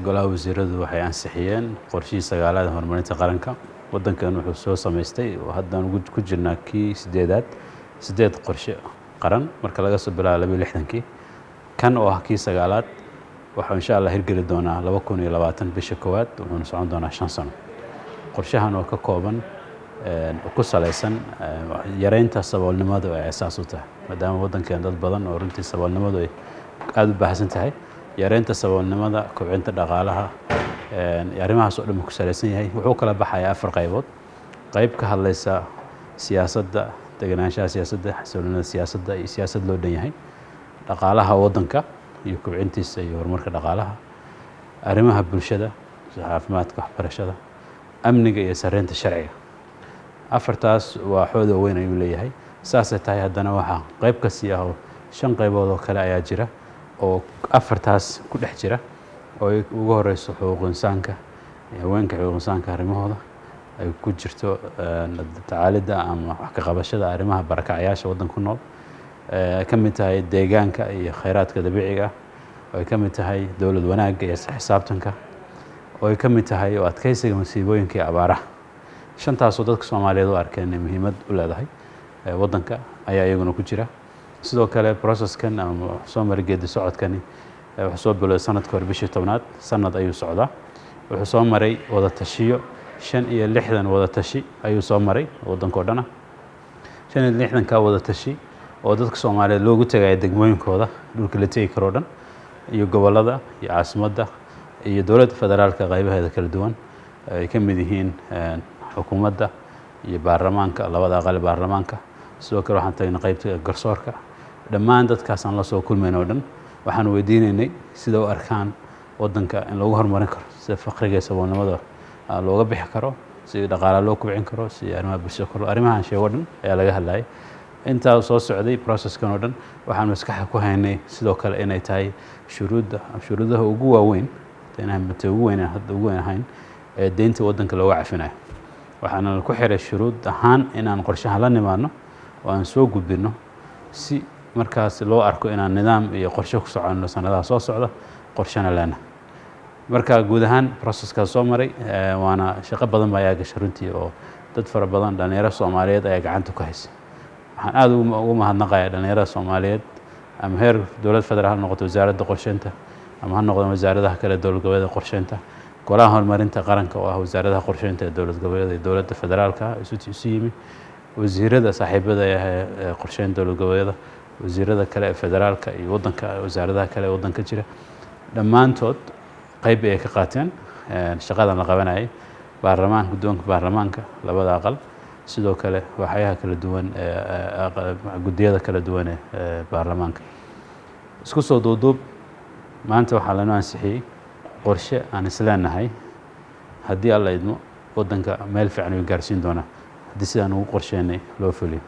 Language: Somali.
Golaha Wasiiradu waxay ansixiyeen qorshihii sagaalada Hormarinta Qaranka waddankan wuxuu soo sameystay oo haddaan ku jirnaa kii sideed qorshe qaran marka laga soo bilaabo 2016 kan oo ah kii sagaalaad waxa insha Allah hirgeli doonaa 2020 bisha koowaad wuxuuna socon doonaa 5 sano qorshahan oo ka kooban ku saleysan yareynta saboolnimada ee asaas u tahay maadaama waddankan dad badan oo runtii saboolnimadu ay aad u baahsan tahay yareynta saboolnimada kobcinta dhaqaalaha arrimahaas oo dhan ku saleysan yahay wuxuu kala baxayaa 4 qaybood qayb ka hadlaysa siyaasadda deganaanshaha siyaasadda xasilloonida siyaasadda iyo siyaasad loo dhan yahay dhaqaalaha waddanka iyo kobcintiisa iyo horumarka dhaqaalaha arrimaha bulshada caafimaadka waxbarashada amniga iyo sareynta sharciga afartaas waa xoodo weyn ayuu leeyahay saasay tahay haddana waxa qayb ka sii ah 5 qaybood oo kale ayaa jira oo afartaas ku dhex jira oo ugu horeyso xuquuq insaanka haweenka xuquuq insaanka arrimahooda ay ku jirto tacaalida ama wax ka qabashada arrimaha barakacayaasha waddanka ku nool ka mid tahay deegaanka iyo kheyraadka dabiiciga oo ay ka mid tahay dawlad wanaagga iyo xisaabtanka oo ay ka mid tahay oo adkeysiga masiibooyinka iyo abaaraha shantaas oo dadka Soomaaliyeed u arkeen muhiimad u leedahay waddanka ayaa iyaguna ku jira sidoo kale processkan ama soo margeedi socodkani wuxuu soo bilowday sanadka hore bishii 10aad sanad ayuu socdaa wuxuu soo maray wada tashiyo 65 wada tashi ayuu soo maray waddanka oo dhan 65 ka wada tashi oo dadka Soomaaliyeed loogu tagay degmooyinkooda dhulka la tagi karo dhan iyo gobolada iyo caasimadda iyo dawladda federaalka qaybaheeda kala duwan ay ka mid yihiin xukuumadda iyo baarlamaanka labada aqal baarlamaanka sidoo kale waxaan tagnay qaybta garsoorka dhammaan dadkaas aan la soo kulmayno dhan waxaan weydiinaynay sida u arkaan waddanka in lagu horumarin karo sida faqriga saboolnimada looga bixi karo si dhaqaalaha loo kobcin karo si arrimaha bulshada kor arrimahan sheego dhan ayaa laga hadlayay inta soo socday processkan oo dhan waxaan maskaxda ku haynay sidoo kale inay tahay shuruudaha ugu waaweyn ugu weyn ahayn ee deynta waddanka looga cafinayo waxaana ku xiray shuruud ahaan inaan qorshaha la nimaadno oo aan soo gudbino si markaas loo arko inaan nidaam iyo qorshe ku socono sanadaha soo socda qorshana lana marka guud ahaan processka soo maray waana shaqo badan baa ayaa gashay runtii oo dad fara badan dhalinyaro Soomaaliyeed ayaa gacanta ku haysay waxaan aad ugu mahadnaqayaa dhalinyarada Soomaaliyeed ama heer dawlad federaal noqoto wasaaradda qorsheynta ama ha noqdo wasaaradaha kale dawlad goboleedka qorsheynta Golaha Hormarinta Qaranka oo ah wasaaradaha qorsheynta dawlad goboleedka iyo dawladda federaalka isu yimi wasiirada saaxiibada ee qorsheynta dawlad goboleedka wasiirada kale ee federaalka iyo waddanka wasaaradaha kale ee waddanka jira dhammaantood qayb ay ka qaateen shaqadan la qabanayay baarlamaanka guddoonka baarlamaanka labada aqal sidoo kale waxyaha kala duwan guddiyada kala duwan ee baarlamaanka isku soo duuduub maanta waxaa la ansixiyay qorshe aan isleenahay haddii alla idmo waddanka meel fiican u gaarsiin doona haddii sidaan ugu qorsheynay loo fuliyo